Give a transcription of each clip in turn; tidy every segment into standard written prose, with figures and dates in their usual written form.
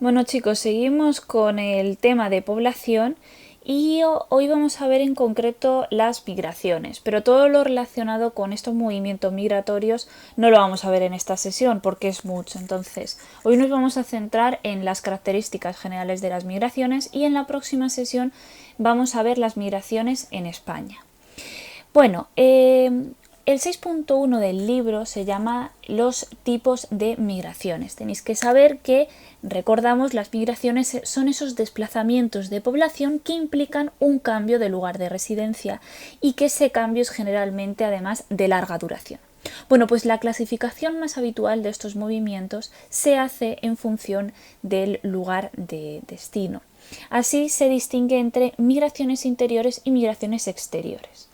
Bueno chicos, seguimos con el tema de población y hoy vamos a ver en concreto las migraciones, pero todo lo relacionado con estos movimientos migratorios no lo vamos a ver en esta sesión porque es mucho. Entonces, hoy nos vamos a centrar en las características generales de las migraciones y en la próxima sesión vamos a ver las migraciones en España. Bueno, el 6.1 del libro se llama Los tipos de migraciones. Tenéis que saber que, recordamos, las migraciones son esos desplazamientos de población que implican un cambio de lugar de residencia y que ese cambio es generalmente además de larga duración. Bueno, pues la clasificación más habitual de estos movimientos se hace en función del lugar de destino. Así se distingue entre migraciones interiores y migraciones exteriores.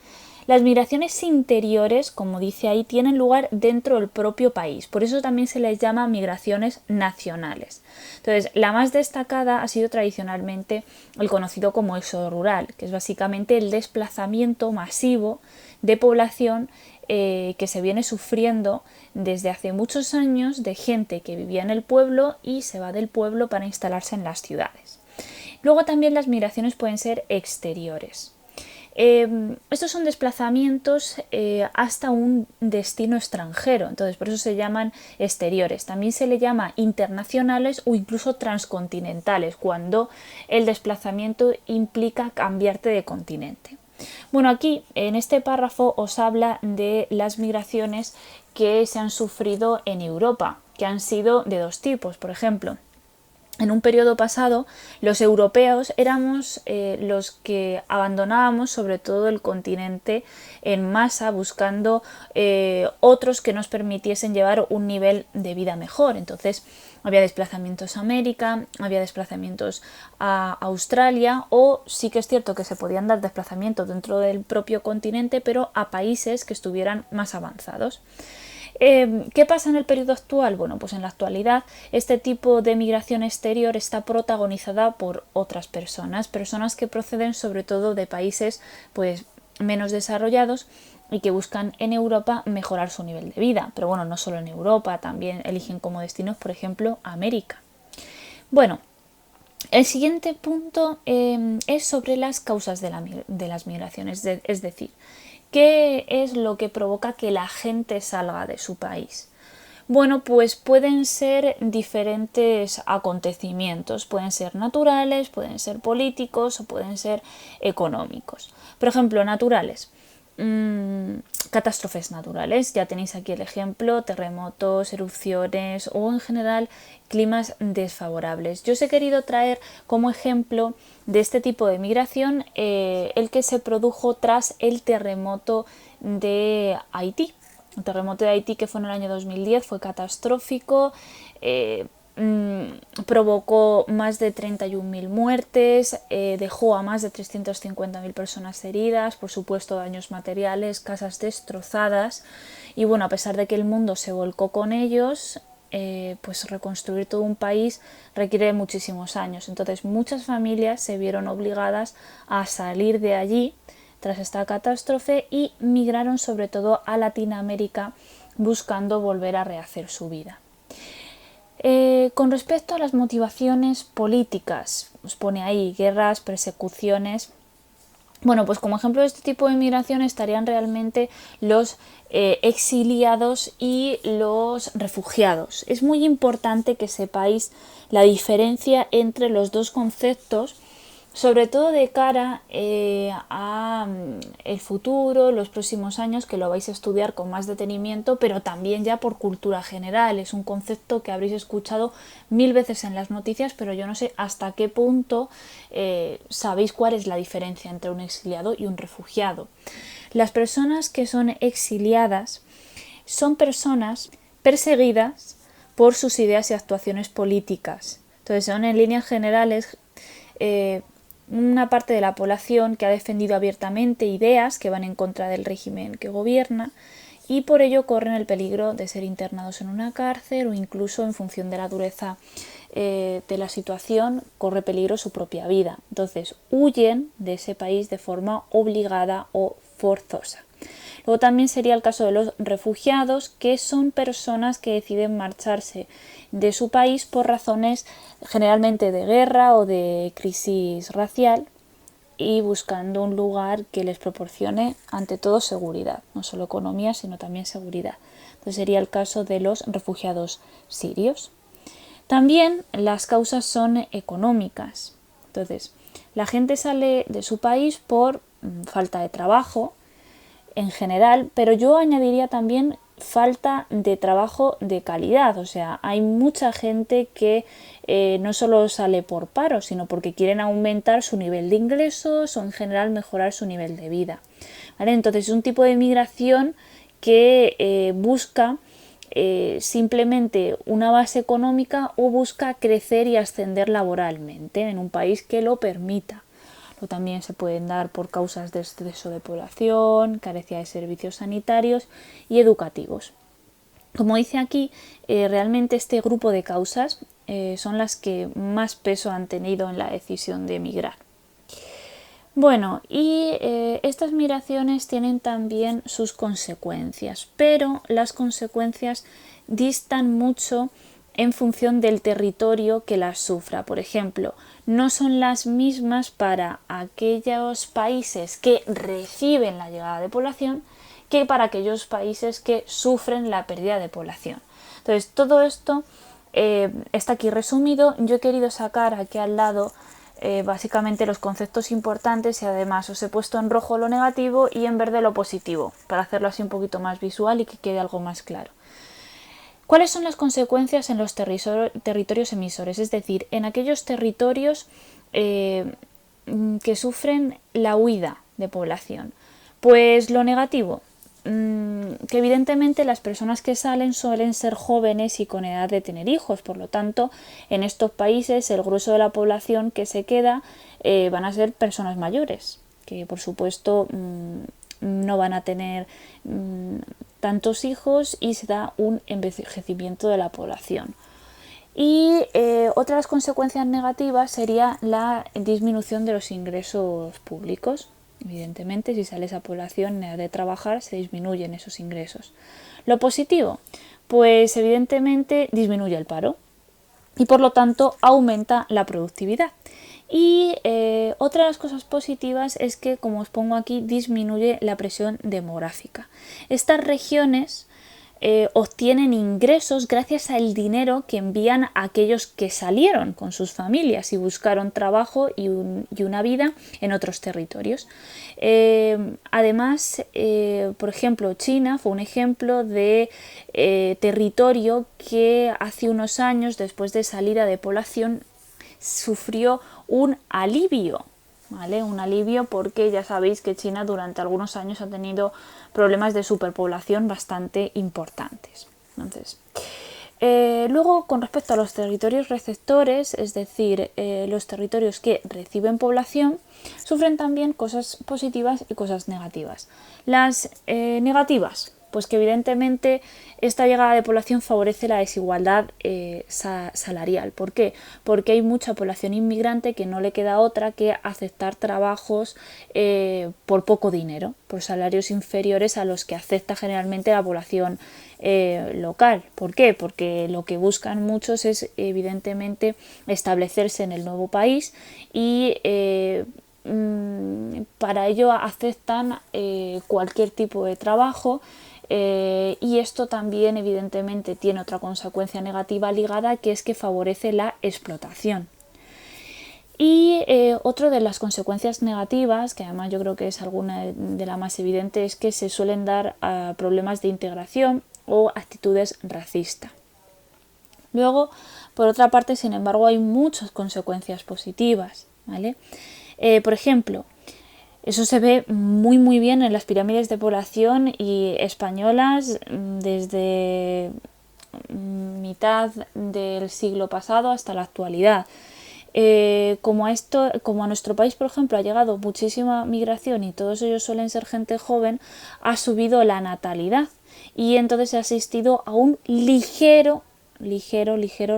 Las migraciones interiores, como dice ahí, tienen lugar dentro del propio país, por eso también se les llama migraciones nacionales. Entonces, la más destacada ha sido tradicionalmente el conocido como éxodo rural, que es básicamente el desplazamiento masivo de población que se viene sufriendo desde hace muchos años de gente que vivía en el pueblo y se va del pueblo para instalarse en las ciudades. Luego también las migraciones pueden ser exteriores. Estos son desplazamientos hasta un destino extranjero, entonces por eso se llaman exteriores. También se le llama internacionales o incluso transcontinentales, cuando el desplazamiento implica cambiarte de continente. Bueno, aquí en este párrafo os habla de las migraciones que se han sufrido en Europa, que han sido de dos tipos. Por ejemplo, en un periodo pasado, los europeos éramos los que abandonábamos sobre todo el continente en masa buscando otros que nos permitiesen llevar un nivel de vida mejor. Entonces había desplazamientos a América, había desplazamientos a Australia, o sí que es cierto que se podían dar desplazamientos dentro del propio continente, pero a países que estuvieran más avanzados. ¿Qué pasa en el periodo actual? Bueno, pues en la actualidad este tipo de migración exterior está protagonizada por otras personas, personas que proceden sobre todo de países pues menos desarrollados y que buscan en Europa mejorar su nivel de vida. Pero bueno, no solo en Europa, también eligen como destinos, por ejemplo, América. Bueno, el siguiente punto es sobre las causas de las migraciones, es decir, ¿qué es lo que provoca que la gente salga de su país? Bueno, pues pueden ser diferentes acontecimientos, pueden ser naturales, pueden ser políticos o pueden ser económicos. Por ejemplo, naturales. Catástrofes naturales, ya tenéis aquí el ejemplo, terremotos, erupciones o en general climas desfavorables. Yo os he querido traer como ejemplo de este tipo de migración el que se produjo tras el terremoto de Haití. El terremoto de Haití, que fue en el año 2010, fue catastrófico, provocó más de 31.000 muertes, dejó a más de 350.000 personas heridas, por supuesto daños materiales, casas destrozadas, y bueno, a pesar de que el mundo se volcó con ellos, pues reconstruir todo un país requiere muchísimos años. Entonces muchas familias se vieron obligadas a salir de allí tras esta catástrofe y migraron sobre todo a Latinoamérica buscando volver a rehacer su vida. Con respecto a las motivaciones políticas, os pone ahí guerras, persecuciones. Bueno, pues como ejemplo de este tipo de migración estarían realmente los exiliados y los refugiados. Es muy importante que sepáis la diferencia entre los dos conceptos, sobre todo de cara a el futuro, los próximos años, que lo vais a estudiar con más detenimiento, pero también ya por cultura general. Es un concepto que habréis escuchado 1000 veces en las noticias, pero yo no sé hasta qué punto sabéis cuál es la diferencia entre un exiliado y un refugiado. Las personas que son exiliadas son personas perseguidas por sus ideas y actuaciones políticas. Entonces son en líneas generales una parte de la población que ha defendido abiertamente ideas que van en contra del régimen que gobierna y por ello corren el peligro de ser internados en una cárcel o incluso, en función de la dureza de la situación, corre peligro su propia vida. Entonces huyen de ese país de forma obligada o forzosa. Luego también sería el caso de los refugiados, que son personas que deciden marcharse de su país por razones generalmente de guerra o de crisis racial y buscando un lugar que les proporcione ante todo seguridad, no solo economía sino también seguridad. Entonces sería el caso de los refugiados sirios. También las causas son económicas. Entonces, la gente sale de su país por falta de trabajo en general, pero yo añadiría también falta de trabajo de calidad. O sea, hay mucha gente que no solo sale por paro, sino porque quieren aumentar su nivel de ingresos o en general mejorar su nivel de vida. ¿Vale? Entonces es un tipo de migración que busca simplemente una base económica o busca crecer y ascender laboralmente en un país que lo permita. O también se pueden dar por causas de exceso de población, carencia de servicios sanitarios y educativos. Como dice aquí, realmente este grupo de causas son las que más peso han tenido en la decisión de emigrar. Bueno, y estas migraciones tienen también sus consecuencias, pero las consecuencias distan mucho en función del territorio que las sufra. Por ejemplo, no son las mismas para aquellos países que reciben la llegada de población que para aquellos países que sufren la pérdida de población. Entonces, todo esto está aquí resumido. Yo he querido sacar aquí al lado básicamente los conceptos importantes y además os he puesto en rojo lo negativo y en verde lo positivo para hacerlo así un poquito más visual y que quede algo más claro. ¿Cuáles son las consecuencias en los territorios emisores? Es decir, en aquellos territorios que sufren la huida de población. Pues lo negativo, que evidentemente las personas que salen suelen ser jóvenes y con edad de tener hijos, por lo tanto en estos países el grueso de la población que se queda van a ser personas mayores, que por supuesto no van a tener tantos hijos y se da un envejecimiento de la población. Y otra de las consecuencias negativas sería la disminución de los ingresos públicos. Evidentemente, si sale esa población en edad de trabajar, se disminuyen esos ingresos. Lo positivo, pues evidentemente disminuye el paro y por lo tanto aumenta la productividad. Y otra de las cosas positivas es que, como os pongo aquí, disminuye la presión demográfica. Estas regiones obtienen ingresos gracias al dinero que envían a aquellos que salieron con sus familias y buscaron trabajo y una vida en otros territorios. Además, por ejemplo, China fue un ejemplo de territorio que hace unos años, después de salida de población, sufrió un alivio. ¿Vale? Un alivio porque ya sabéis que China durante algunos años ha tenido problemas de superpoblación bastante importantes. Entonces, luego, con respecto a los territorios receptores, es decir, los territorios que reciben población, sufren también cosas positivas y cosas negativas. Las negativas, pues que evidentemente esta llegada de población favorece la desigualdad salarial. ¿Por qué? Porque hay mucha población inmigrante que no le queda otra que aceptar trabajos por poco dinero, por salarios inferiores a los que acepta generalmente la población local. ¿Por qué? Porque lo que buscan muchos es evidentemente establecerse en el nuevo país y para ello aceptan cualquier tipo de trabajo. Y esto también evidentemente tiene otra consecuencia negativa ligada, que es que favorece la explotación. Y otra de las consecuencias negativas, que además yo creo que es alguna de las más evidentes, es que se suelen dar problemas de integración o actitudes racistas. Luego, por otra parte, sin embargo, hay muchas consecuencias positivas, ¿vale? Por ejemplo, eso se ve muy bien en las pirámides de población y españolas desde mitad del siglo pasado hasta la actualidad. Como a nuestro país, por ejemplo, ha llegado muchísima migración y todos ellos suelen ser gente joven, ha subido la natalidad y entonces se ha asistido a un ligero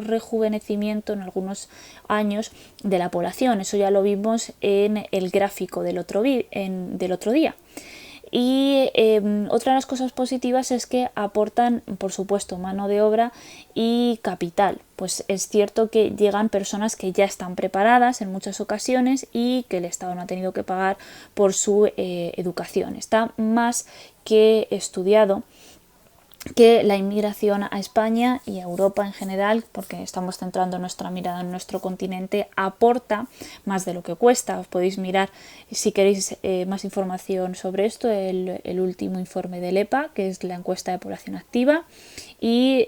rejuvenecimiento en algunos años de la población. Eso ya lo vimos en el gráfico del otro día. Y otra de las cosas positivas es que aportan, por supuesto, mano de obra y capital. Pues es cierto que llegan personas que ya están preparadas en muchas ocasiones y que el Estado no ha tenido que pagar por su educación. Está más que estudiado que la inmigración a España y a Europa en general, porque estamos centrando nuestra mirada en nuestro continente, aporta más de lo que cuesta. Os podéis mirar, si queréis más información sobre esto, el último informe del EPA, que es la encuesta de población activa, y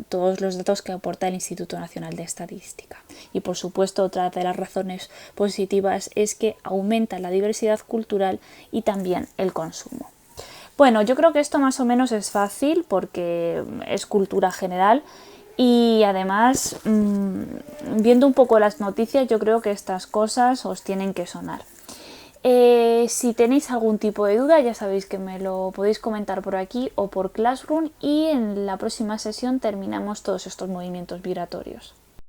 todos los datos que aporta el Instituto Nacional de Estadística. Y por supuesto, otra de las razones positivas es que aumenta la diversidad cultural y también el consumo. Bueno, yo creo que esto más o menos es fácil porque es cultura general y además, viendo un poco las noticias, yo creo que estas cosas os tienen que sonar. Si tenéis algún tipo de duda, ya sabéis que me lo podéis comentar por aquí o por Classroom, y en la próxima sesión terminamos todos estos movimientos migratorios.